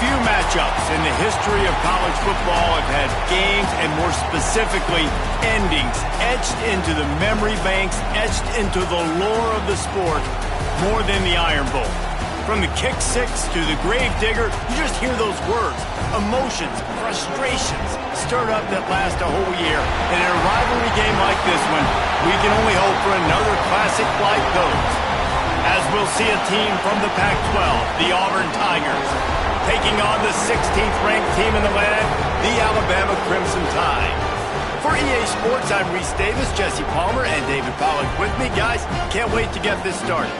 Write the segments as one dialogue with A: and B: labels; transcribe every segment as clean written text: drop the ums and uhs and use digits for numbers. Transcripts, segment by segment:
A: Few matchups in the history of college football have had games and more specifically endings etched into the memory banks, etched into the lore of the sport more than the Iron Bowl. From the kick six to the grave digger, you just hear those words. Emotions, frustrations stirred up that last a whole year. And in a rivalry game like this one, we can only hope for another classic like those. As we'll see a team from the Pac-12, the Auburn Tigers, taking on the 16th ranked team in the land, the Alabama Crimson Tide. For EA Sports, I'm Reese Davis, Jesse Palmer, and David Pollack with me. Guys, can't wait to get this started.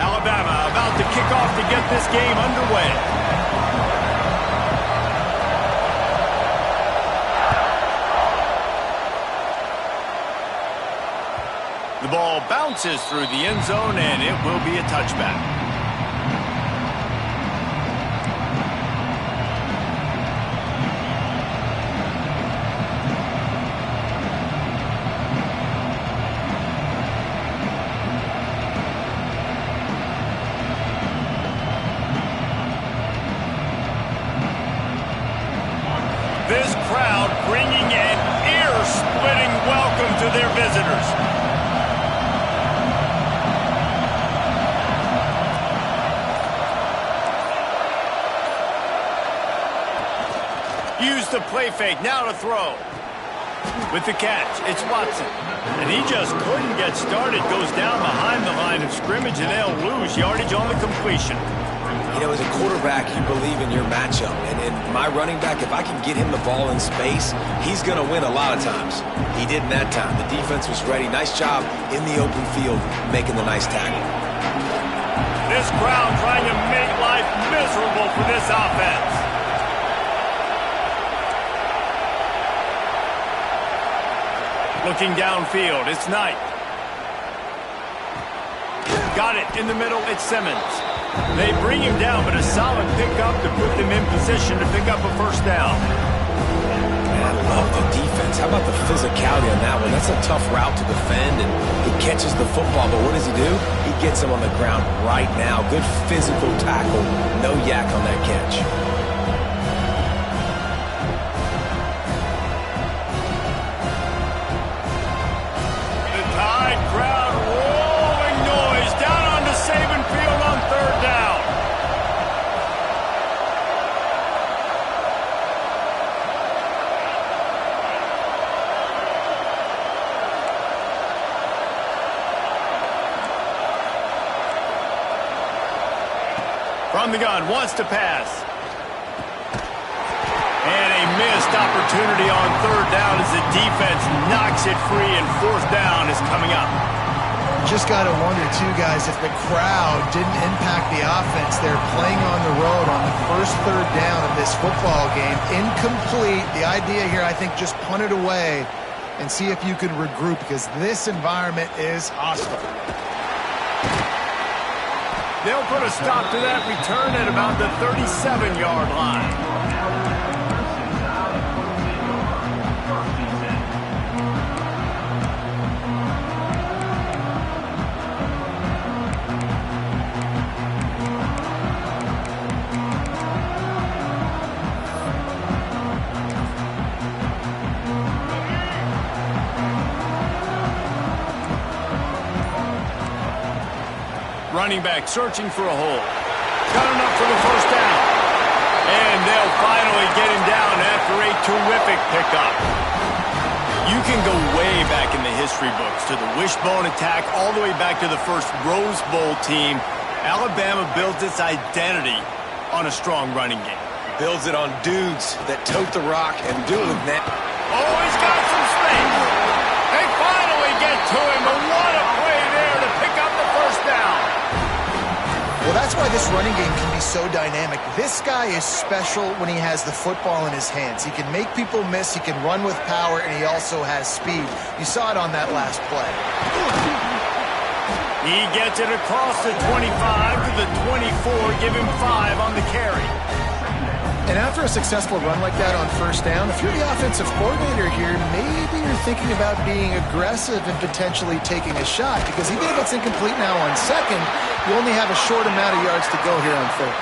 A: Alabama about to kick off to get this game underway. The ball bounces through the end zone, and it will be a touchback. This crowd bringing an ear-splitting welcome to their visitors. Use the play fake, now to throw. With the catch, it's Watson. And he just couldn't get started. Goes down behind the line of scrimmage, and they'll lose yardage on the completion.
B: You know, as a quarterback, you believe in your matchup. And my running back, if I can get him the ball in space, he's going to win a lot of times. He didn't that time. The defense was ready. Nice job in the open field making the nice tackle.
A: This crowd trying to make life miserable for this offense. Looking downfield, it's Knight. Got it in the middle, it's Simmons. They bring him down, but a solid pickup to put them in position to pick up a first down.
B: Man, I love the defense. How about the physicality on that one? That's a tough route to defend, and he catches the football, but what does he do? He gets him on the ground right now. Good physical tackle. No yak on that catch.
A: The Tide crowd rolling noise down onto Saban Field on third down. From the gun, wants to pass. And a missed opportunity on third down as the defense knocks it free, and fourth down is coming up.
C: Just got to wonder, too, guys, if the crowd didn't impact the offense. They're playing on the road on the first third down of this football game. Incomplete. The idea here, I think, just punt it away and see if you could regroup, because this environment is hostile.
A: They'll put a stop to that return at about the 37-yard line. Running back searching for a hole. Got enough for the first down. And they'll finally get him down after a terrific pickup. You can go way back in the history books to the wishbone attack, all the way back to the first Rose Bowl team. Alabama builds its identity on a strong running game.
B: Builds it on dudes that tote the rock and do it with net.
A: Oh, he's got some space. They finally get to him, but what a play there to pick up the first down.
C: Well, that's why this running game can be so dynamic. This guy is special when he has the football in his hands. He can make people miss, he can run with power, and he also has speed. You saw it on that last play.
A: He gets it across the 25 to the 24, give him 5 on the carry.
C: And after a successful run like that on first down, if you're the offensive coordinator here, maybe you're thinking about being aggressive and potentially taking a shot, because even if it's incomplete now on second, you only have a short amount of yards to go here on third.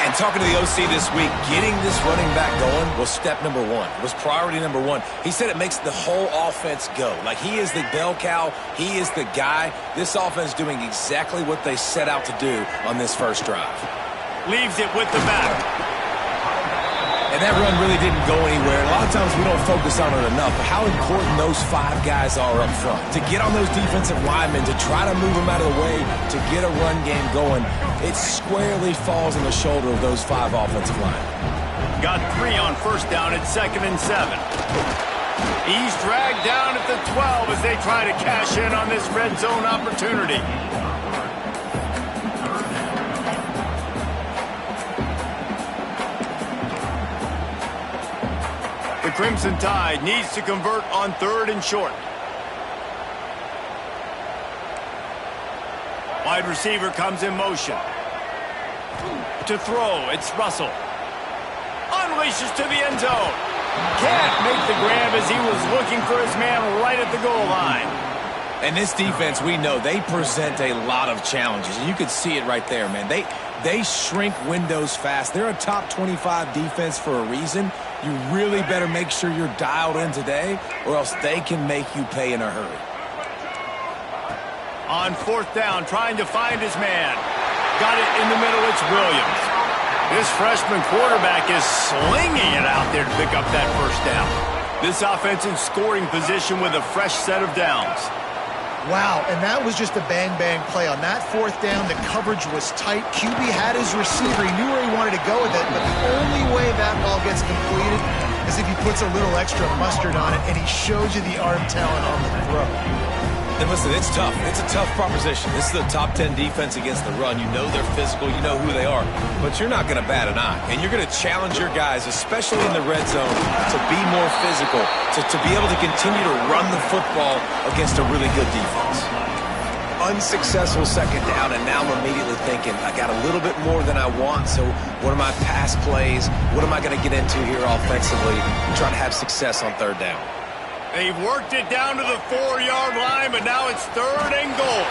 B: And talking to the OC this week, getting this running back going was step number one. It was priority number one. He said it makes the whole offense go. Like, he is the bell cow. He is the guy. This offense doing exactly what they set out to do on this first drive.
A: Leaves it with the back.
B: And that run really didn't go anywhere. A lot of times we don't focus on it enough, but how important those 5 guys are up front. To get on those defensive linemen, to try to move them out of the way, to get a run game going, it squarely falls on the shoulder of those 5 offensive linemen.
A: Got 3 on first down at 2nd and 7. He's dragged down at the 12 as they try to cash in on this red zone opportunity. The Crimson Tide needs to convert on 3rd and short. Wide receiver comes in motion. To throw, it's Russell. Unleashes to the end zone. Can't make the grab as he was looking for his man right at the goal line.
B: And this defense, we know, they present a lot of challenges. And you could see it right there, man. They shrink windows fast. They're a top 25 defense for a reason. You really better make sure you're dialed in today, or else they can make you pay in a hurry.
A: On 4th down, trying to find his man. Got it in the middle, it's Williams. This freshman quarterback is slinging it out there to pick up that first down. This offense in scoring position with a fresh set of downs.
C: Wow, and that was just a bang-bang play. On that 4th down, the coverage was tight. QB had his receiver. He knew where he wanted to go with it, but the only way that ball gets completed is if he puts a little extra mustard on it, and he shows you the arm talent on the throw.
B: And listen, it's tough. It's a tough proposition. This is the top 10 defense against the run. You know they're physical. You know who they are. But you're not going to bat an eye. And you're going to challenge your guys, especially in the red zone, to be more physical, to be able to continue to run the football against a really good defense. Unsuccessful 2nd down, and now I'm immediately thinking, I got a little bit more than I want, so what are my pass plays? What am I going to get into here offensively and try to have success on 3rd down?
A: They've worked it down to the 4-yard line, but now it's 3rd and goal.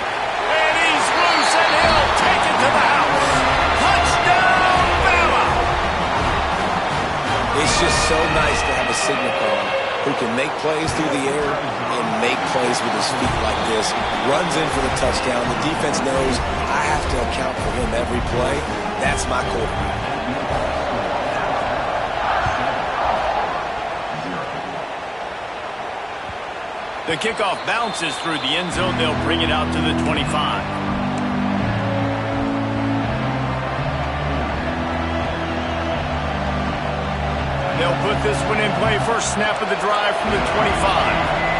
A: And he's loose, and he'll take it to the house. Touchdown, Bama!
B: It's just so nice to have a signal caller who can make plays through the air and make plays with his feet like this. Runs in for the touchdown. The defense knows I have to account for him every play. That's my quarterback.
A: The kickoff bounces through the end zone. They'll bring it out to the 25. They'll put this one in play. First snap of the drive from the 25.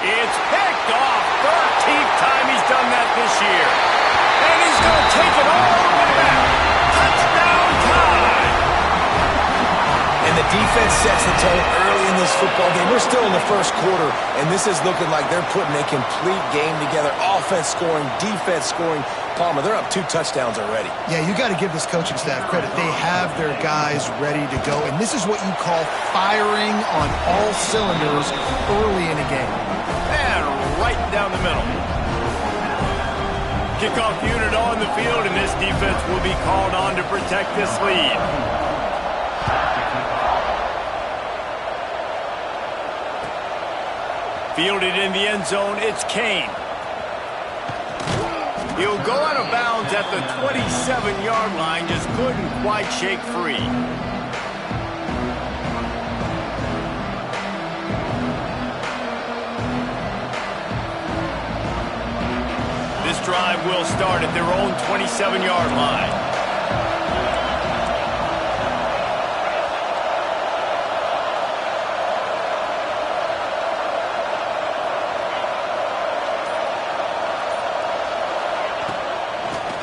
A: It's picked off. 13th time he's done that this year. And he's going to take it all the way back. Touchdown time.
B: And the defense sets the tone early in this football game. We're still in the first quarter, and this is looking like they're putting a complete game together. Offense scoring, defense scoring. Palmer, they're up 2 touchdowns already.
C: Yeah, you got to give this coaching staff credit. They have their guys ready to go, and this is what you call firing on all cylinders early in a game.
A: And right down the middle. Kickoff unit on the field, and this defense will be called on to protect this lead. Fielded in the end zone, it's Kane. He'll go out of bounds at the 27-yard line, just couldn't quite shake free. This drive will start at their own 27-yard line.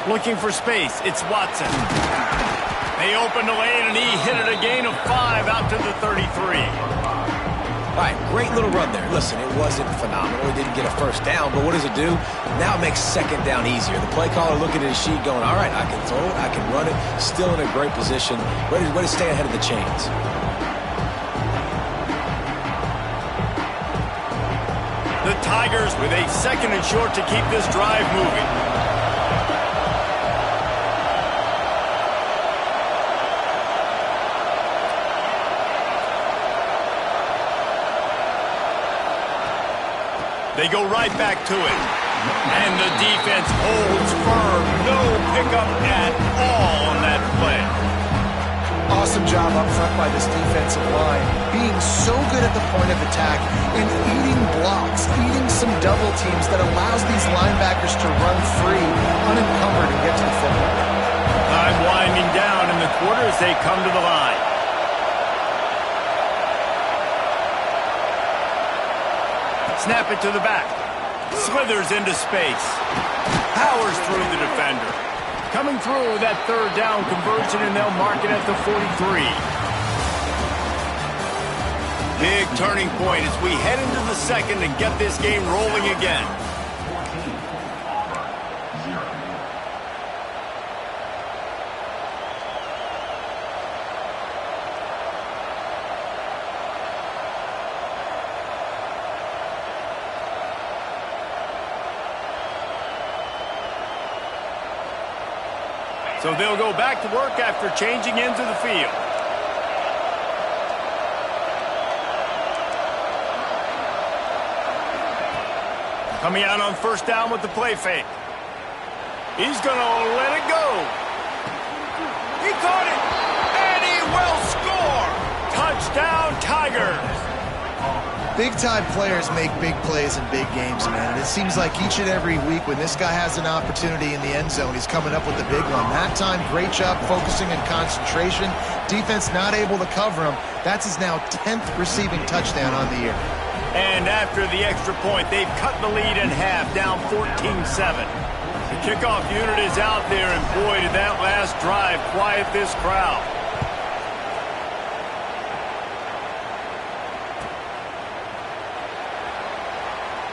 A: Looking for space, it's Watson. They opened the lane, and he hit it a gain of 5 out to the 33.
B: All right, great little run there. Listen, it wasn't phenomenal. He didn't get a first down, but what does it do? Now it makes second down easier. The play caller looking at his sheet going, all right, I can throw it, I can run it, still in a great position, ready to stay ahead of the chains.
A: The Tigers with a 2nd and short to keep this drive moving. They go right back to it. And the defense holds firm. No pickup at all on that play.
C: Awesome job up front by this defensive line. Being so good at the point of attack and eating blocks, eating some double teams that allows these linebackers to run free, unencumbered, and get to the football.
A: Time winding down in the quarter as they come to the line. Snap it to the back. Slithers into space. Powers through the defender. Coming through that 3rd down conversion, and they'll mark it at the 43. Big turning point as we head into the 2nd and get this game rolling again. So they'll go back to work after changing into the field. Coming out on 1st down with the play fake. He's going to let it go. He caught it, and he will score. Touchdown, Tigers.
C: Big-time players make big plays in big games, man. And it seems like each and every week when this guy has an opportunity in the end zone, he's coming up with the big one. That time, great job focusing and concentration. Defense not able to cover him. That's his now 10th receiving touchdown on the year.
A: And after the extra point, they've cut the lead in half, down 14-7. The kickoff unit is out there, and boy, did that last drive quiet this crowd.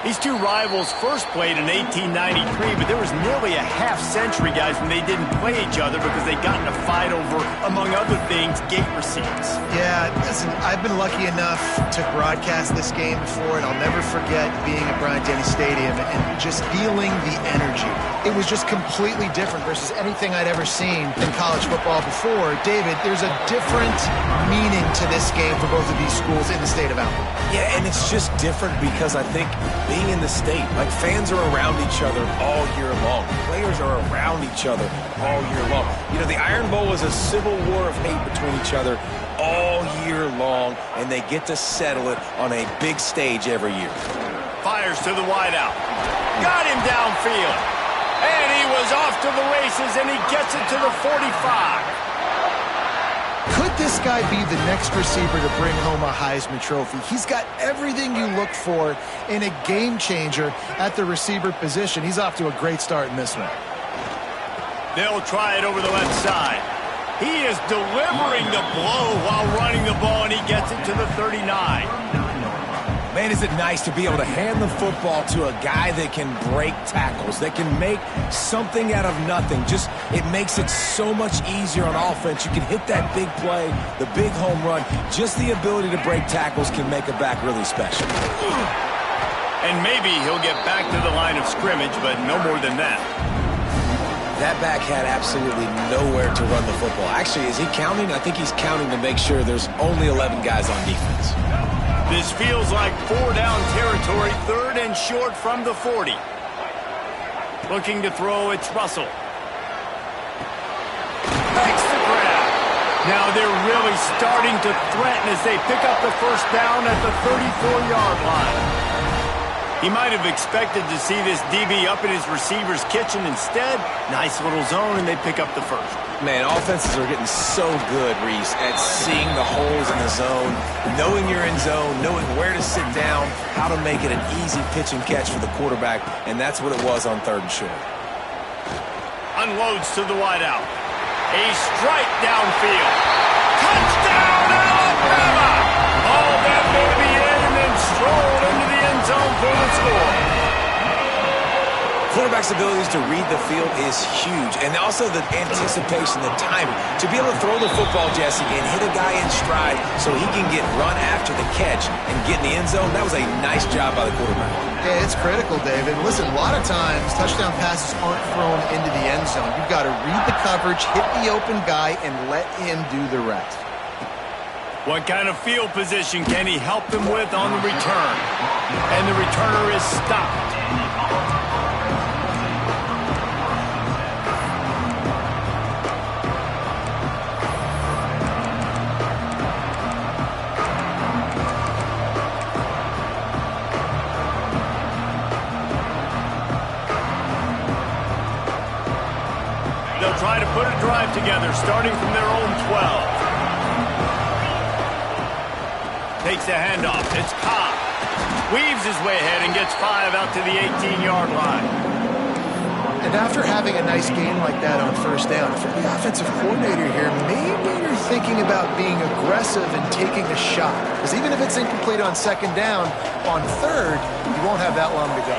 A: These two rivals first played in 1893, but there was nearly a half-century, guys, when they didn't play each other because they got in a fight over, among other things, gate receipts.
C: Yeah, listen, I've been lucky enough to broadcast this game before, and I'll never forget being at Bryant-Denny Stadium and just feeling the energy. It was just completely different versus anything I'd ever seen in college football before. David, there's a different meaning to this game for both of these schools in the state of Alabama.
B: Yeah, and it's just different because I think being in the state, like fans are around each other all year long. Players are around each other all year long. You know, the Iron Bowl is a civil war of hate between each other all year long, and they get to settle it on a big stage every year.
A: Fires to the wideout. Got him downfield. And he was off to the races, and he gets it to the 45.
C: Could this guy be the next receiver to bring home a Heisman Trophy? He's got everything you look for in a game changer at the receiver position. He's off to a great start in this one.
A: They'll try it over the left side. He is delivering the blow while running the ball, and he gets it to the 39.
B: Man, is it nice to be able to hand the football to a guy that can break tackles, that can make something out of nothing. Just, it makes it so much easier on offense. You can hit that big play, the big home run. Just the ability to break tackles can make a back really special.
A: And maybe he'll get back to the line of scrimmage, but no more than that.
B: That back had absolutely nowhere to run the football. Actually, is he counting? I think he's counting to make sure there's only 11 guys on defense.
A: This feels like 4-down territory, 3rd and short from the 40. Looking to throw, it's Russell. Makes the grab. Now they're really starting to threaten as they pick up the 1st down at the 34-yard line. He might have expected to see this DB up in his receiver's kitchen. Instead, nice little zone, and they pick up the 1st.
B: Man, offenses are getting so good, Reese, at seeing the holes in the zone, knowing you're in zone, knowing where to sit down, how to make it an easy pitch and catch for the quarterback, and that's what it was on 3rd and short.
A: Unloads to the wideout. A strike downfield. Touchdown, Alabama! All that may be in, and for the score.
B: Quarterback's abilities to read the field is huge, and also the anticipation, the timing. To be able to throw the football, Jesse, and hit a guy in stride so he can get run after the catch and get in the end zone, that was a nice job by the quarterback.
C: Yeah, it's critical, David. Listen, a lot of times touchdown passes aren't thrown into the end zone. You've got to read the coverage, hit the open guy, and let him do the rest.
A: What kind of field position can he help them with on the return? And the returner is stopped. They'll try to put a drive together, starting from their own 12. Takes the handoff. It's Ncaa. Weaves his way ahead and gets 5 out to the 18-yard line.
C: And after having a nice game like that on first down, if you're the offensive coordinator here, maybe you're thinking about being aggressive and taking a shot. Because even if it's incomplete on second down, on third, you won't have that long to go.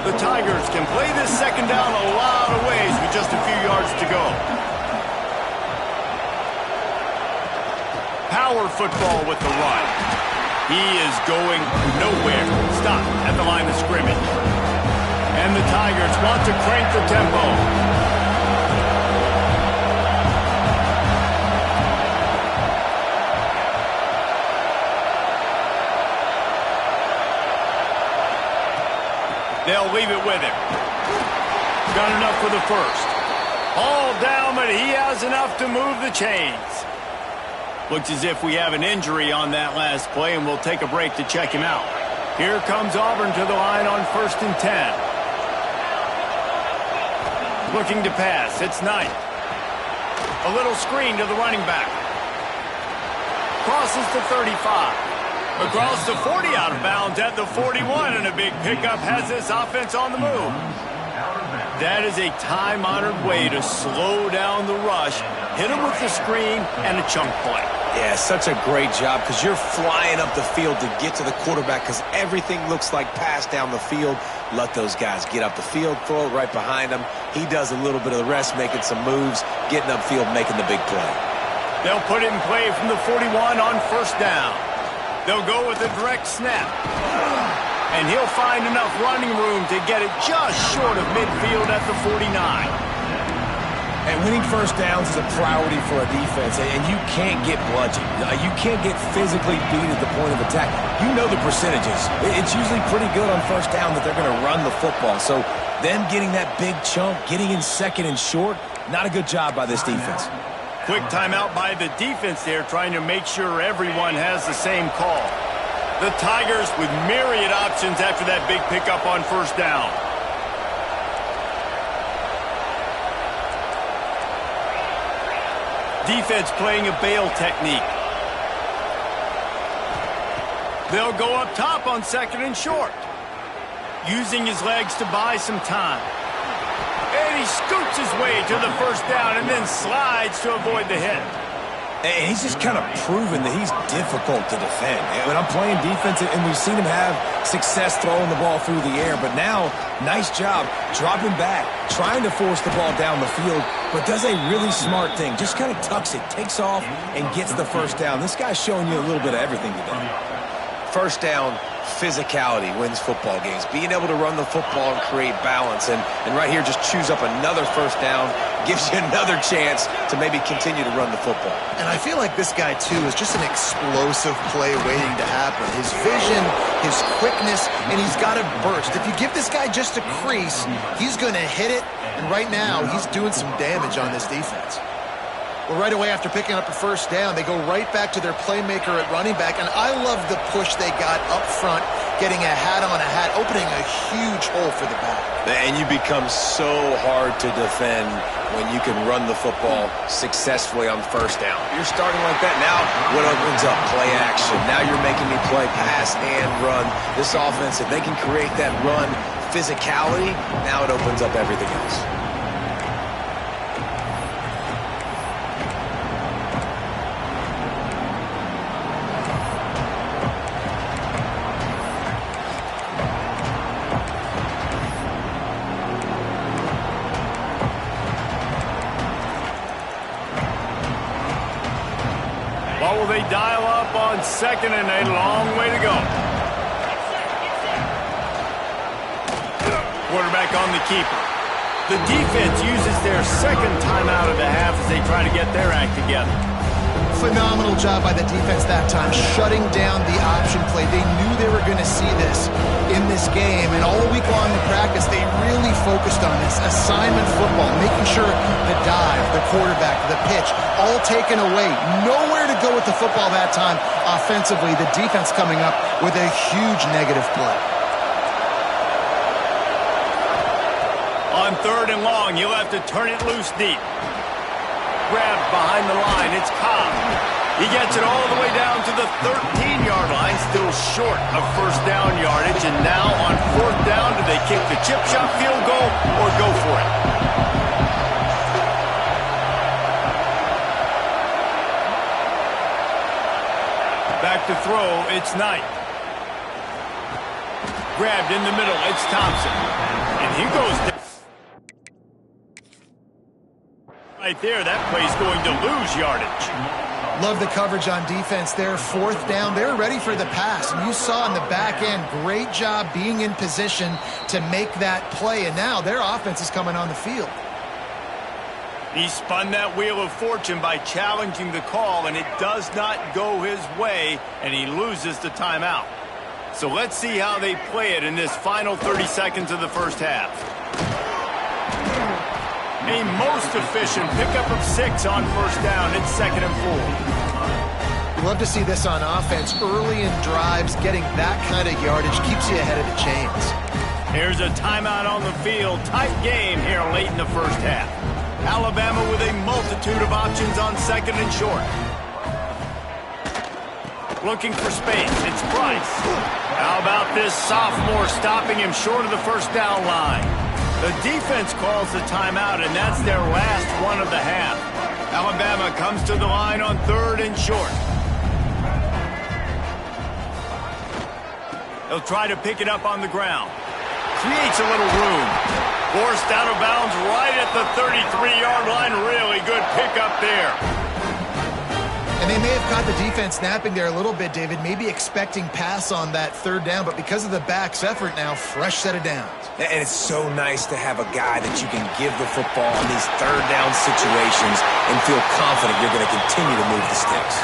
A: The Tigers can play this second down a lot of ways with just a few yards to go. Power football with the run. He is going nowhere. Stop at the line of scrimmage. And the Tigers want to crank the tempo. They'll leave it with him. Got enough for the first. All down, but he has enough to move the chains. Looks as if we have an injury on that last play, and we'll take a break to check him out. Here comes Auburn to the line on 1st and 10. Looking to pass. It's Knight. A little screen to the running back. Crosses to 35. Across the 40, out of bounds at the 41, and a big pickup has this offense on the move. That is a time-honored way to slow down the rush, hit him with the screen, and a chunk play.
B: Yeah, such a great job because you're flying up the field to get to the quarterback because everything looks like pass down the field. Let those guys get up the field, throw it right behind him. He does a little bit of the rest, making some moves, getting upfield, making the big play.
A: They'll put it in play from the 41 on first down. They'll go with a direct snap. And he'll find enough running room to get it just short of midfield at the 49.
B: And winning first downs is a priority for a defense, and you can't get bludgeoned. You can't get physically beat at the point of attack. You know the percentages. It's usually pretty good on first down that they're going to run the football. So them getting that big chunk, getting in second and short, not a good job by this defense.
A: Quick timeout by the defense there, trying to make sure everyone has the same call. The Tigers with myriad options after that big pickup on first down. Defense playing a bail technique. They'll go up top on second and short. Using his legs to buy some time. And he scoots his way to the first down and then slides to avoid the hit.
B: And he's just kind of proven that he's difficult to defend. When I'm playing defense, and we've seen him have success throwing the ball through the air, but now, nice job dropping back, trying to force the ball down the field, but does a really smart thing. Just kind of tucks it, takes off, and gets the first down. This guy's showing you a little bit of everything today. First down, physicality wins football games. Being able to run the football and create balance. And right here, just choose up another first down, gives you another chance to maybe continue to run the football.
C: And I feel like this guy, too, is just an explosive play waiting to happen. His vision, his quickness, and he's got a burst. If you give this guy just a crease, he's going to hit it. And right now, he's doing some damage on this defense. Well, right away after picking up a first down, they go right back to their playmaker at running back. And I love the push they got up front, getting a hat on a hat, opening a huge hole for the back.
B: And you become so hard to defend when you can run the football successfully on first down. You're starting like that. Now, what opens up? Play action. Now you're making me play pass and run. This offense, if they can create that run physicality, now it opens up everything else.
A: dial up on second and a long way to go. Quarterback on the keeper. The defense uses their second timeout of the half as they try to get their act together.
C: Phenomenal job by the defense that time, shutting down the option play. They knew they were going to see this in this game, and all week long in practice, they really focused on this assignment football, making sure the dive, the quarterback, the pitch, all taken away. Nowhere to go with the football that time offensively. The defense coming up with a huge negative play.
A: On third and long, you'll have to turn it loose deep. Grabbed behind the line, it's Cobb. He gets it all the way down to the 13-yard line, still short of first down yardage. And now on fourth down, do they kick the chip shot field goal or go for it? Back to throw, it's Knight. Grabbed in the middle, it's Thompson. And he goes down. Right there, that play's going to lose yardage.
C: Love the coverage on defense there. Fourth down, they're ready for the pass. And you saw in the back end, great job being in position to make that play. And now their offense is coming on the field.
A: He spun that wheel of fortune by challenging the call, and it does not go his way, and he loses the timeout. So let's see how they play it in this final 30 seconds of the first half. A most efficient pickup of 6 on first down. It's 2nd and 4.
C: You love to see this on offense. Early in drives, getting that kind of yardage keeps you ahead of the chains.
A: Here's a timeout on the field. Tight game here late in the first half. Alabama with a multitude of options on 2nd and short. Looking for space. It's Price. How about this sophomore stopping him short of the first down line? The defense calls the timeout, and that's their last one of the half. Alabama comes to the line on 3rd and short. They'll try to pick it up on the ground. Creates a little room. Forced out of bounds right at the 33-yard line. Really good pickup there.
C: And they may have caught the defense napping there a little bit, David, maybe expecting pass on that 3rd down, but because of the back's effort now, fresh set of downs.
B: And it's so nice to have a guy that you can give the football in these 3rd down situations and feel confident you're going to continue to move the sticks.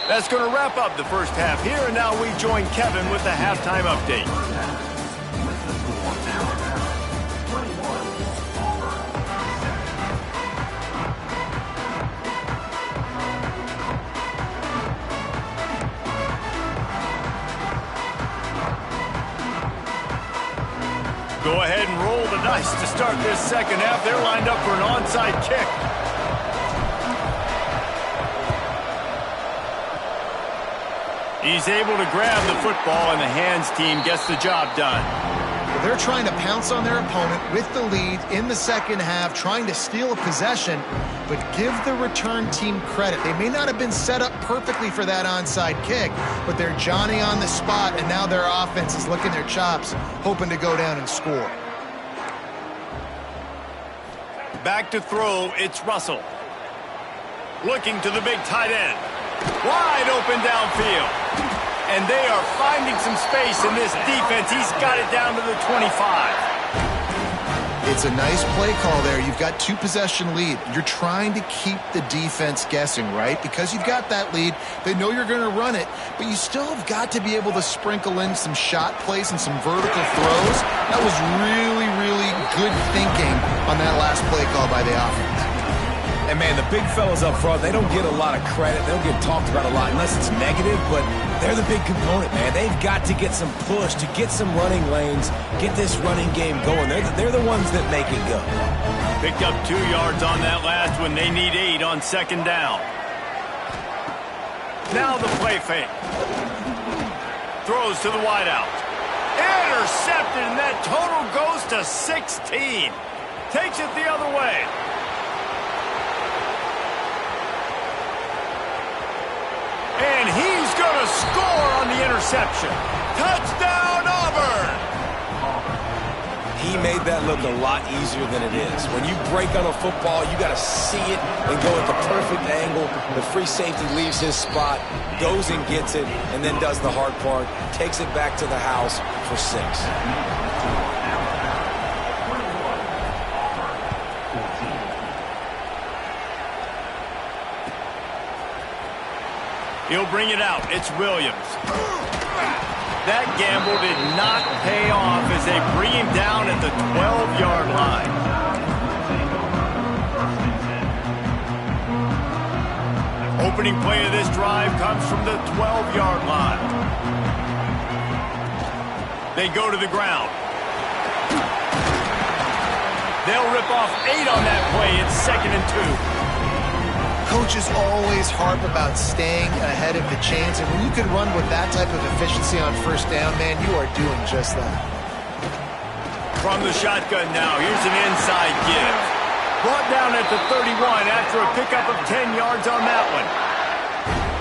A: That's going to wrap up the first half here, and now we join Kevin with the halftime update. Go ahead and roll the dice to start this second half. They're lined up for an onside kick. He's able to grab the football, and the hands team gets the job done.
C: Well, they're trying to pounce on their opponent with the lead in the second half, trying to steal a possession, but give the return team credit. They may not have been set up perfectly for that onside kick, but they're Johnny on the spot, and now their offense is licking their chops, hoping to go down and score.
A: Back to throw, it's Russell. Looking to the big tight end. Wide open downfield. And they are finding some space in this defense. He's got it down to the 25.
C: It's a nice play call there. You've got 2-possession lead. You're trying to keep the defense guessing, right? Because you've got that lead, they know you're going to run it, but you still have got to be able to sprinkle in some shot plays and some vertical throws. That was really, really good thinking on that last play call by the offense.
B: And, man, the big fellas up front, they don't get a lot of credit. They don't get talked about a lot unless it's negative, but they're the big component, man. They've got to get some push, to get some running lanes, get this running game going. They're the ones that make it go.
A: Picked up 2 yards on that last one. They need 8 on second down. Now the play fake. Throws to the wideout. Intercepted, and that total goes to 16. Takes it the other way. And he's going to score on the interception. Touchdown, Auburn!
B: He made that look a lot easier than it is. When you break on a football, you got to see it and go at the perfect angle. The free safety leaves his spot, goes and gets it, and then does the hard part, takes it back to the house for 6.
A: He'll bring it out. It's Williams. That gamble did not pay off as they bring him down at the 12-yard line. Opening play of this drive comes from the 12-yard line. They go to the ground. They'll rip off 8 on that play. It's 2nd and 2.
C: Coaches always harp about staying ahead of the chains, and when you can run with that type of efficiency on 1st down, man, you are doing just that.
A: From the shotgun now, here's an inside give. Brought down at the 31 after a pickup of 10 yards on that one.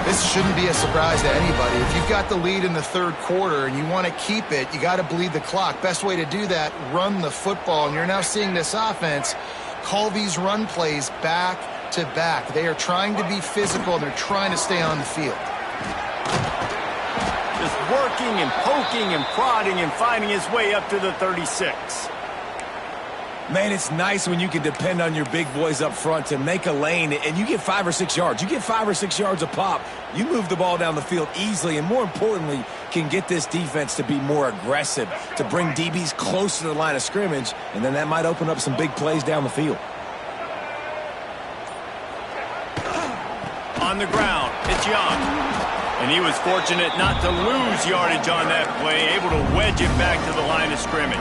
C: This shouldn't be a surprise to anybody. If you've got the lead in the 3rd quarter and you want to keep it, you got to bleed the clock. Best way to do that, run the football. And you're now seeing this offense call these run plays back to back. They are trying to be physical, and they're trying to stay on the field.
A: Just working and poking and prodding and finding his way up to the 36.
B: Man, it's nice when you can depend on your big boys up front to make a lane, and you get 5 or 6 yards. You get 5 or 6 yards a pop. You move the ball down the field easily, and more importantly, can get this defense to be more aggressive, to bring DBs close to the line of scrimmage, and then that might open up some big plays down the field.
A: On the ground, it's Young. And he was fortunate not to lose yardage on that play, able to wedge it back to the line of scrimmage.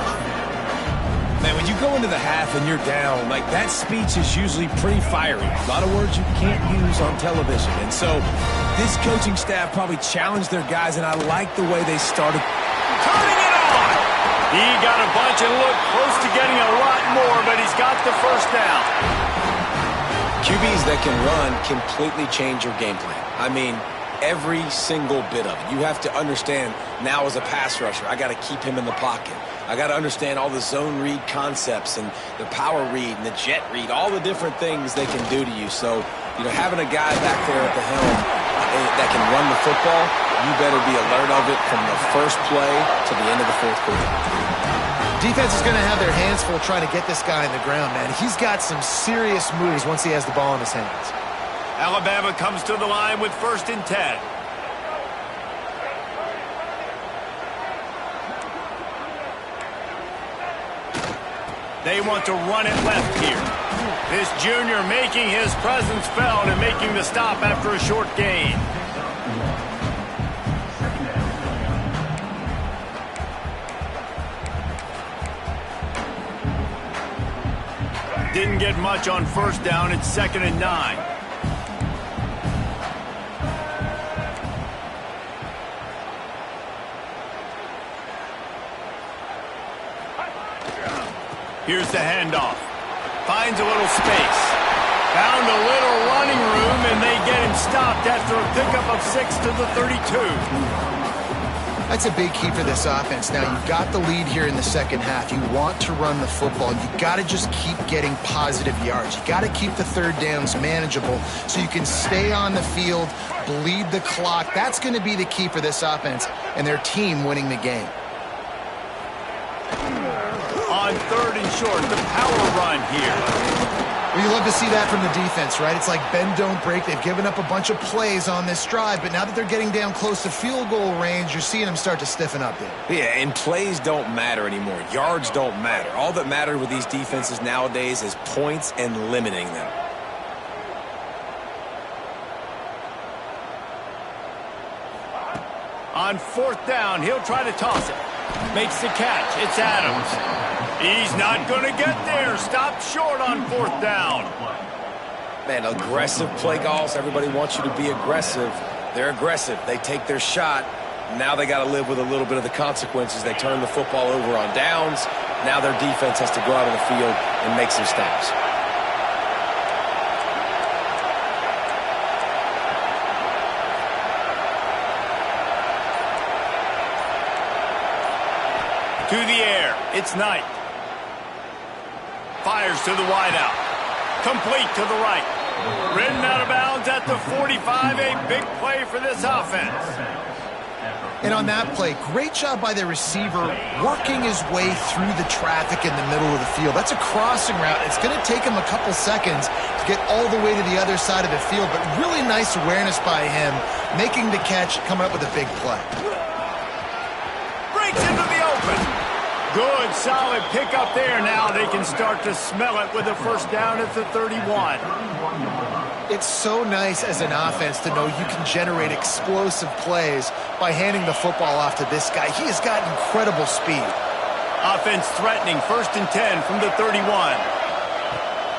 B: Man, when you go into the half and you're down, like, that speech is usually pretty fiery. A lot of words you can't use on television. And so this coaching staff probably challenged their guys, and I like the way they started.
A: Turning it on! He got a bunch and looked close to getting a lot more, but he's got the 1st down.
B: QBs that can run completely change your game plan. I mean, every single bit of it. You have to understand now as a pass rusher, I got to keep him in the pocket. I got to understand all the zone read concepts and the power read and the jet read, all the different things they can do to you. So, having a guy back there at the helm that can run the football, you better be alert of it from the first play to the end of the 4th quarter.
C: Defense is going to have their hands full trying to get this guy in the ground, man. He's got some serious moves once he has the ball in his hands.
A: Alabama comes to the line with 1st and 10. They want to run it left here. This junior making his presence felt and making the stop after a short gain. Didn't get much on 1st down. It's 2nd and 9. Here's the handoff. Finds a little space. Found a little running room, and they get him stopped after a pickup of 6 to the 32.
C: That's a big key for this offense. Now, you've got the lead here in the 2nd half. You want to run the football. You got to just keep getting positive yards. You got to keep the 3rd downs manageable so you can stay on the field, bleed the clock. That's going to be the key for this offense and their team winning the game.
A: On 3rd and short, the power run here.
C: Well, you love to see that from the defense, right? It's like bend, don't break. They've given up a bunch of plays on this drive, but now that they're getting down close to field goal range, you're seeing them start to stiffen up there.
B: Yeah, and plays don't matter anymore. Yards don't matter. All that matters with these defenses nowadays is points and limiting them.
A: On 4th down, he'll try to toss it. Makes the catch. It's Adams. He's not going to get there. Stopped short on 4th down.
B: Man, aggressive play calls. Everybody wants you to be aggressive. They're aggressive. They take their shot. Now they got to live with a little bit of the consequences. They turn the football over on downs. Now their defense has to go out on the field and make some stops.
A: To the air. It's Knight. Fires to the wideout. Complete to the right. Ridden out of bounds at the 45. A big play for this offense.
C: And on that play, great job by the receiver working his way through the traffic in the middle of the field. That's a crossing route. It's going to take him a couple seconds to get all the way to the other side of the field, but really nice awareness by him, making the catch, coming up with a big play.
A: Breaks into the open. Good, solid pickup there. Now they can start to smell it with a first down at the 31.
C: It's so nice as an offense to know you can generate explosive plays by handing the football off to this guy. He has got incredible speed.
A: Offense threatening, 1st and 10 from the 31.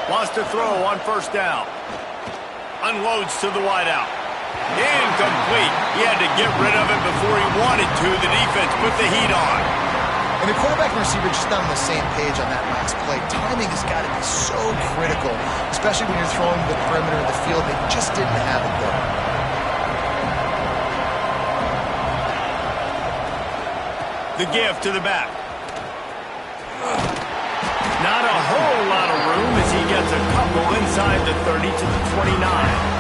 A: Wants to throw on first down. Unloads to the wideout. Incomplete. He had to get rid of it before he wanted to. The defense put the heat on.
C: And the quarterback and receiver just not on the same page on that last play. Timing has got to be so critical, especially when you're throwing the perimeter of the field. They just didn't have it there.
A: The give to the back. Not a whole lot of room as he gets a couple inside the 30 to the 29.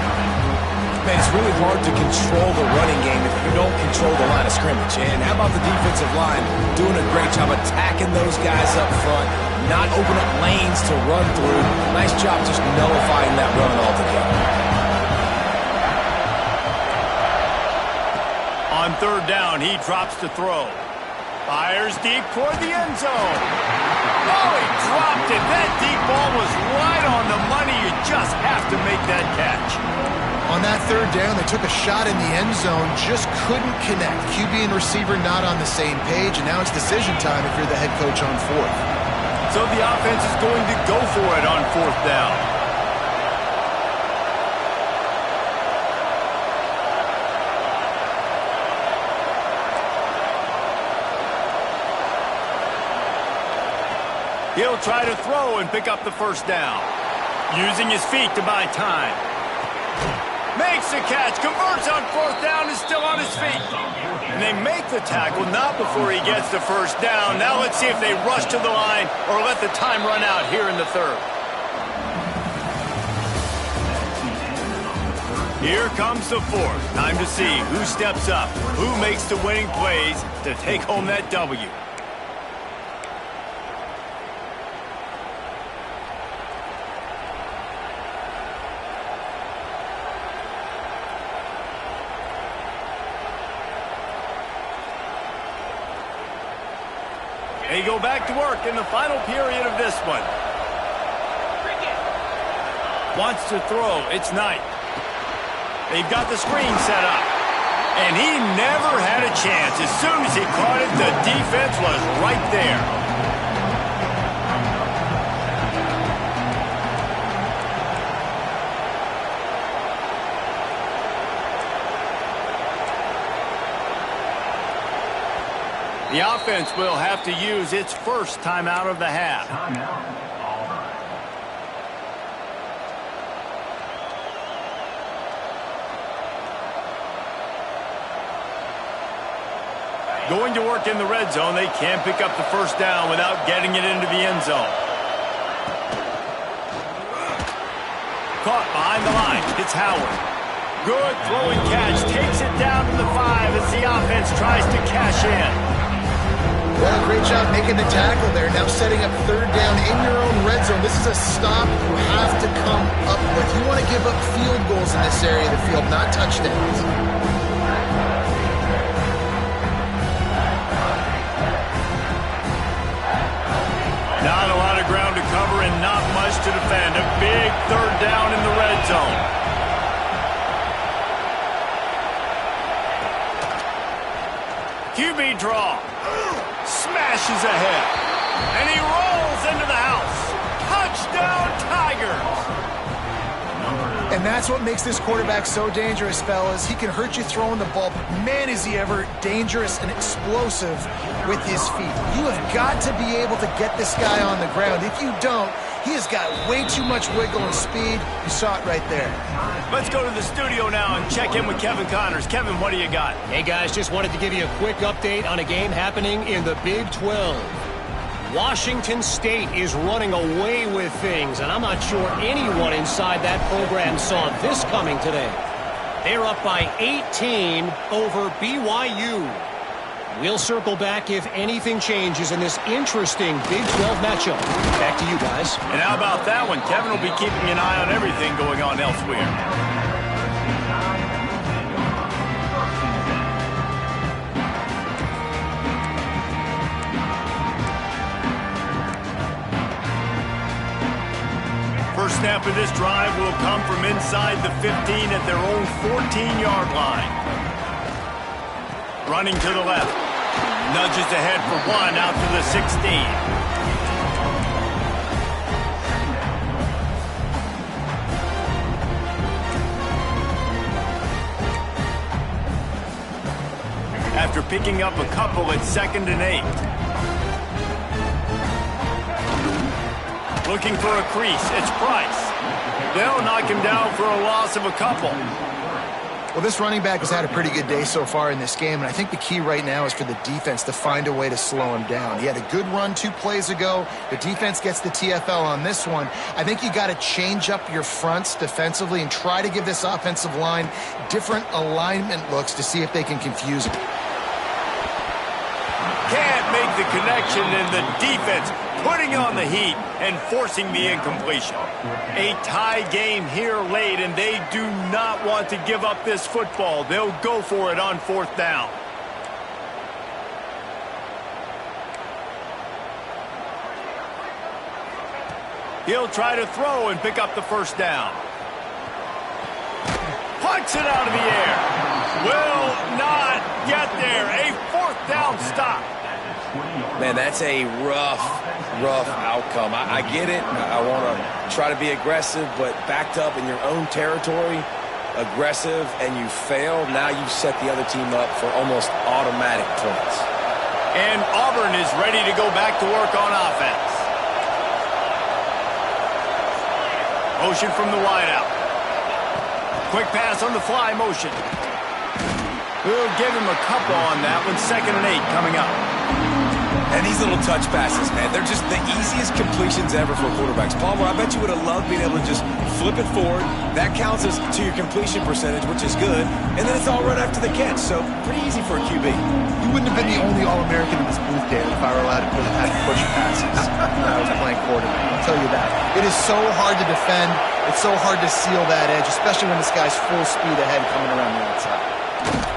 B: Man, it's really hard to control the running game if you don't control the line of scrimmage. And how about the defensive line doing a great job attacking those guys up front, not opening up lanes to run through. Nice job just nullifying that run altogether.
A: On 3rd down, he drops to throw. Fires deep toward the end zone. Oh, he dropped it. That deep ball was right on the money. You just have to make that catch.
C: On that 3rd down, they took a shot in the end zone, just couldn't connect. QB and receiver not on the same page, and now it's decision time if you're the head coach on 4th.
A: So the offense is going to go for it on 4th down. He'll try to throw and pick up the first down. Using his feet to buy time. Makes the catch, converts on 4th down, is still on his feet. And they make the tackle, not before he gets the first down. Now let's see if they rush to the line or let the time run out here in the 3rd. Here comes the 4th. Time to see who steps up, who makes the winning plays to take home that W. They go back to work in the final period of this one. Wants to throw. It's Knight. They've got the screen set up. And he never had a chance. As soon as he caught it, the defense was right there. The offense will have to use its first timeout of the half. Going to work in the red zone, they can't pick up the first down without getting it into the end zone. Caught behind the line. It's Howard. Good throwing catch. Takes it down to the 5 as the offense tries to cash in.
C: Well, great job making the tackle there. Now setting up 3rd down in your own red zone. This is a stop you have to come up with. You want to give up field goals in this area of the field, not touchdowns.
A: Not a lot of ground to cover and not much to defend. A big 3rd down in the red zone. QB draw. Smashes ahead. And he rolls into the house. Touchdown, Tigers.
C: And And that's what makes this quarterback so dangerous, fellas. He can hurt you throwing the ball, but man, is he ever dangerous and explosive with his feet. You have got to be able to get this guy on the ground. If you don't, he has got way too much wiggle and speed. You saw it right there.
A: Let's go to the studio now and check in with Kevin Connors. Kevin, what do you got?
D: Hey, guys, just wanted to give you a quick update on a game happening in the Big 12. Washington State is running away with things, and I'm not sure anyone inside that program saw this coming today. They're up by 18 over BYU. We'll circle back if anything changes in this interesting Big 12 matchup. Back to you guys.
A: And how about that one? Kevin will be keeping an eye on everything going on elsewhere. First snap of this drive will come from inside the 15 at their own 14-yard line. Running to the left. Nudges ahead for one out to the 16. After picking up a couple at 2nd and 8. Looking for a crease. It's Price. They'll knock him down for a loss of a couple.
C: Well, this running back has had a pretty good day so far in this game, and I think the key right now is for the defense to find a way to slow him down. He had a good run 2 plays ago. The defense gets the TFL on this one. I think you got to change up your fronts defensively and try to give this offensive line different alignment looks to see if they can confuse him.
A: Can't make the connection, and the defense putting on the heat and forcing the incompletion. A tie game here late, and they do not want to give up this football. They'll go for it on 4th down. He'll try to throw and pick up the 1st down. Punts it out of the air. Will not get there. A 4th down stop.
B: Man, that's a rough outcome. I get it. I want to try to be aggressive, but backed up in your own territory, aggressive, and you fail. Now you've set the other team up for almost automatic points.
A: And Auburn is ready to go back to work on offense. Motion from the wideout. Quick pass on the fly motion. We'll give him a couple on that one. 2nd and 8 coming up.
B: And these little touch passes, man, they're just the easiest completions ever for quarterbacks. Palmer, I bet you would have loved being able to just flip it forward. That counts as to your completion percentage, which is good. And then it's all right after the catch, so pretty easy for a QB.
C: You wouldn't have been the only All-American in this booth, Dan, if I were allowed to have push passes when I was playing quarterback. I'll tell you that. It is so hard to defend. It's so hard to seal that edge, especially when this guy's full speed ahead coming around the outside.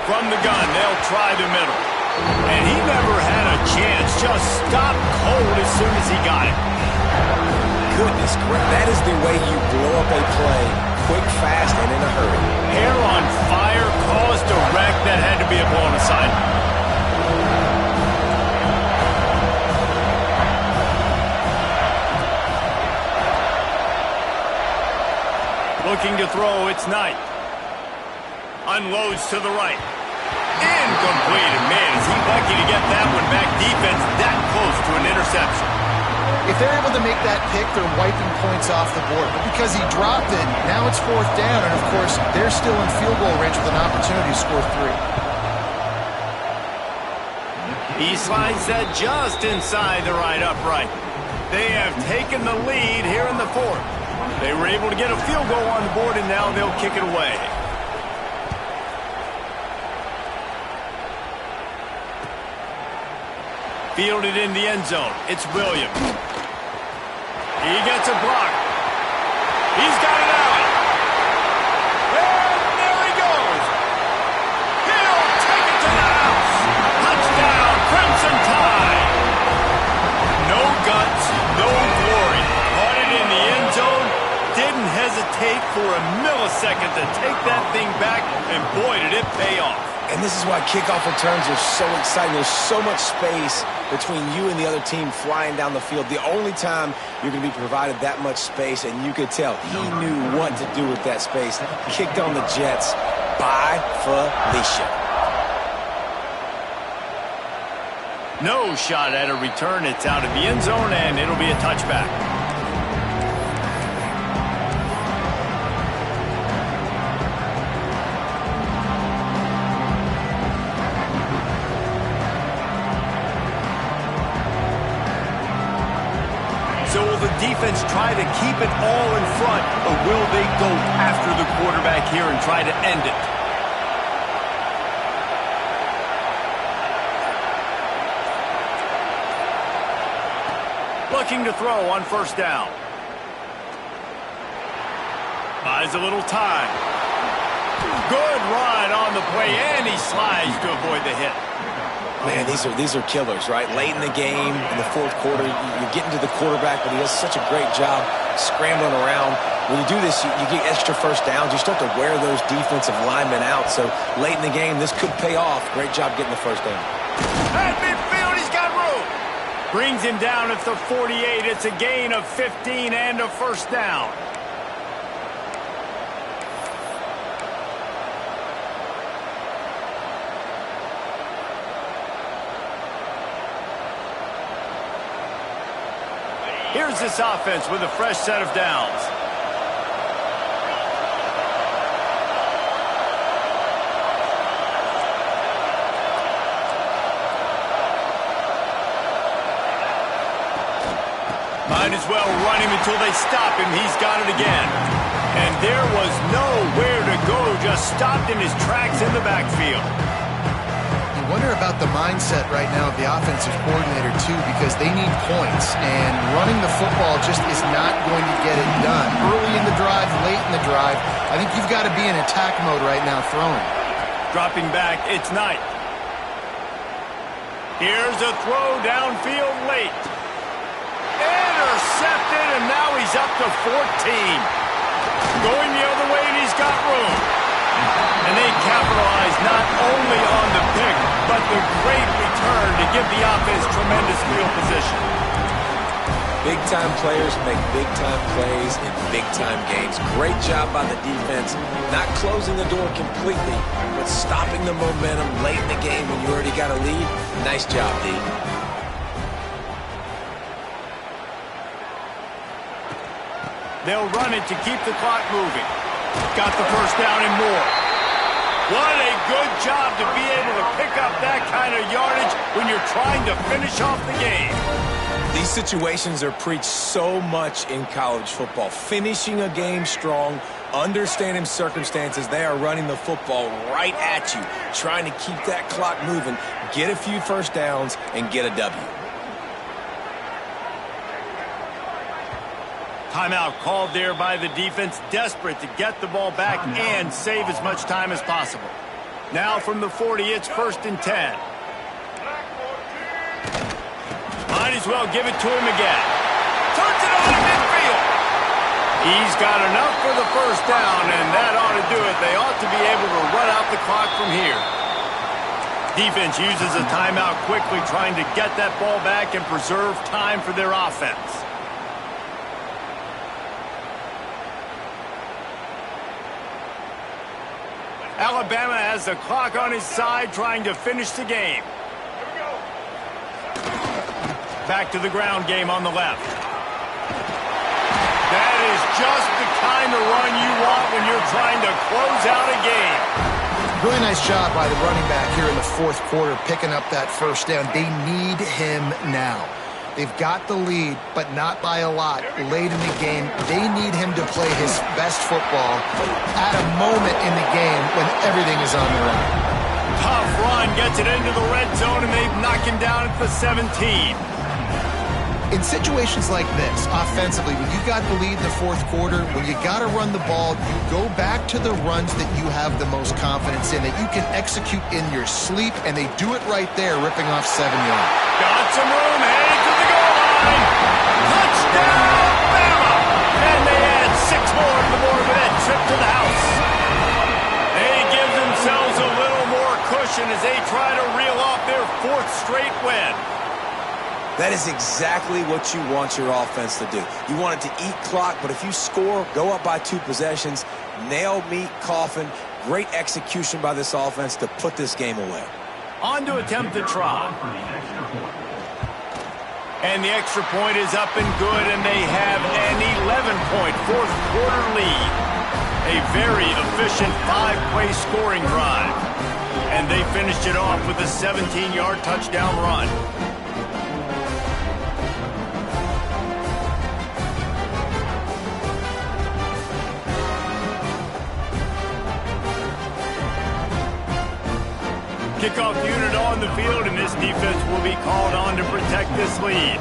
A: From the gun, they'll try the middle. And he never had a chance. Just stopped cold as soon as he got it.
B: Goodness, that is the way you blow up a play. Quick, fast, and in a hurry.
A: Hair on fire, caused a wreck. That had to be a blown assignment. Looking to throw, it's Knight. Unloads to the right. Incomplete. And man, is he lucky to get that one back. Defense that close to an interception.
C: If they're able to make that pick, they're wiping points off the board. But because he dropped it, now it's 4th down. And, of course, they're still in field goal range with an opportunity to score 3.
A: He slides that just inside the right upright. They have taken the lead here in the 4th. They were able to get a field goal on the board, and now they'll kick it away. Fielded in the end zone. It's Williams. He gets a block. He's got it out. And there he goes. He'll take it to the house. Touchdown, Crimson Tide. No guts, no glory. Caught it in the end zone. Didn't hesitate for a millisecond to take that thing back, and boy, did it pay off.
B: And this is why kickoff returns are so exciting. There's so much space between you and the other team flying down the field. The only time you're going to be provided that much space, and you could tell he knew what to do with that space. Kicked on the Jets by Felicia.
A: No shot at a return. It's out of the end zone, and it'll be a touchback. So will the defense try to keep it all in front, or will they go after the quarterback here and try to end it? Looking to throw on first down. Buys a little time. Good run on the play, and he slides to avoid the hit.
B: Man, these are killers, right? Late in the game, in the fourth quarter, you're getting to the quarterback, but he does such a great job scrambling around. When you do this, you get extra first downs. You start to wear those defensive linemen out. So late in the game, this could pay off. Great job getting the first down.
A: At midfield, he's got room. Brings him down at the 48. It's a gain of 15 and a first down. Here's this offense with a fresh set of downs. Might as well run him until they stop him. He's got it again. And there was nowhere to go. Just stopped in his tracks in the backfield.
C: Wonder about the mindset right now of the offensive coordinator, too, because they need points, and running the football just is not going to get it done. Early in the drive, late in the drive, I think you've got to be in attack mode right now throwing.
A: Dropping back, it's Knight. Here's a throw downfield late. Intercepted, and now he's up to 14. Going the other way, and he's got room. And they capitalize not only on the pick, but the great return to give the offense tremendous field position.
B: Big-time players make big-time plays in big-time games. Great job by the defense, not closing the door completely, but stopping the momentum late in the game when you already got a lead. Nice job, D.
A: They'll run it to keep the clock moving. Got the first down and more. What a good job to be able to pick up that kind of yardage when you're trying to finish off the game.
B: These situations are preached so much in college football. Finishing a game strong, understanding circumstances. They are running the football right at you, trying to keep that clock moving, get a few first downs, and get a W.
A: Timeout called there by the defense, desperate to get the ball back and save as much time as possible. Now from the 40, it's 1st and 10. Might as well give it to him again. Turns it on to midfield. He's got enough for the first down, and that ought to do it. They ought to be able to run out the clock from here. Defense uses a timeout quickly, trying to get that ball back and preserve time for their offense. Alabama has the clock on his side, trying to finish the game. Back to the ground game on the left. That is just the kind of run you want when you're trying to close out a game.
C: Really nice job by the running back here in the fourth quarter, picking up that first down. They need him now. They've got the lead, but not by a lot. Late in the game, they need him to play his best football at a moment in the game when everything is on the line.
A: Tough run, gets it into the red zone, and they've knocked him down at the 17.
C: In situations like this, offensively, when you got the lead in the fourth quarter, when you got to run the ball, you go back to the runs that you have the most confidence in, that you can execute in your sleep, and they do it right there, ripping off 7 yards.
A: Got some room, headed to the goal line. Touchdown, Bama! And they add 6 more to the board with that trip to the house. They give themselves a little more cushion
B: That is exactly what you want your offense to do. You want it to eat clock, but if you score, go up by 2 possessions, nail, meet, coffin. Great execution by this offense to put this game away.
A: On to attempt the try. And the extra point is up and good, and they have an 11-point fourth-quarter lead. A very efficient 5-play scoring drive. And they finished it off with a 17-yard touchdown run. Kickoff unit on the field, and this defense will be called on to protect this lead.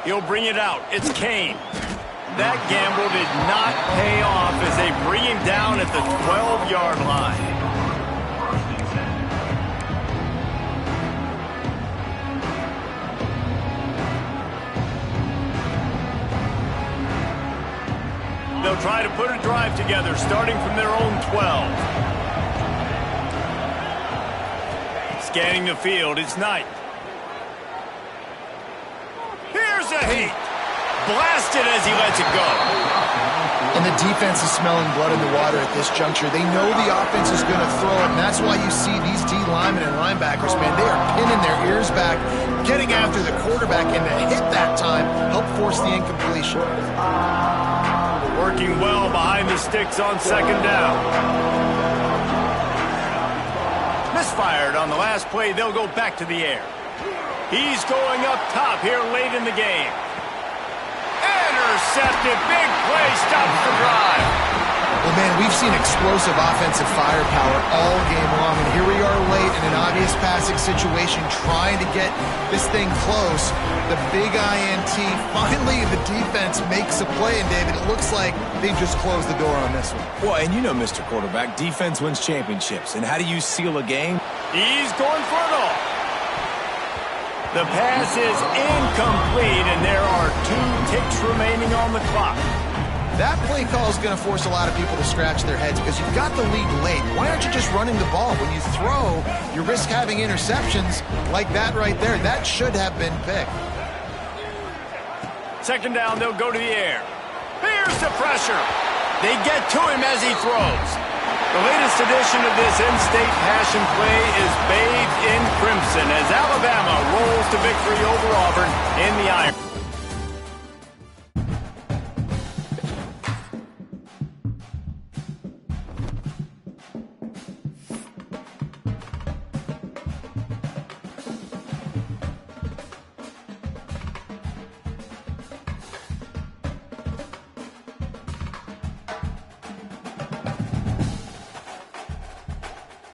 A: He'll bring it out. It's Kane. That gamble did not pay off as they bring him down at the 12-yard line. They'll try to put a drive together, starting from their own 12. Scanning the field, it's Knight. Here's a heat. Blasted as he lets it go.
C: And the defense is smelling blood in the water at this juncture. They know the offense is going to throw it, and that's why you see these D linemen and linebackers, man, they are pinning their ears back, getting after the quarterback, and the hit that time helped force the incompletion.
A: Working well behind the sticks on second down. Misfired on the last play. They'll go back to the air. He's going up top here late in the game. Intercepted. Big play. Stops the drive.
C: Well, man, we've seen explosive offensive firepower all game long, and here we are late in an obvious passing situation trying to get this thing close. The big INT, finally the defense makes a play, and David, it looks like they just closed the door on this one.
B: Well, and you know, Mr. Quarterback, defense wins championships. And how do you seal a game?
A: He's going for it all. The pass is incomplete, and there are 2 ticks remaining on the clock.
C: That play call is going to force a lot of people to scratch their heads because you've got the lead late. Why aren't you just running the ball? When you throw, you risk having interceptions like that right there. That should have been picked.
A: Second down, they'll go to the air. Here's the pressure. They get to him as he throws. The latest edition of this in-state passion play is bathed in crimson as Alabama rolls to victory over Auburn in the Iron.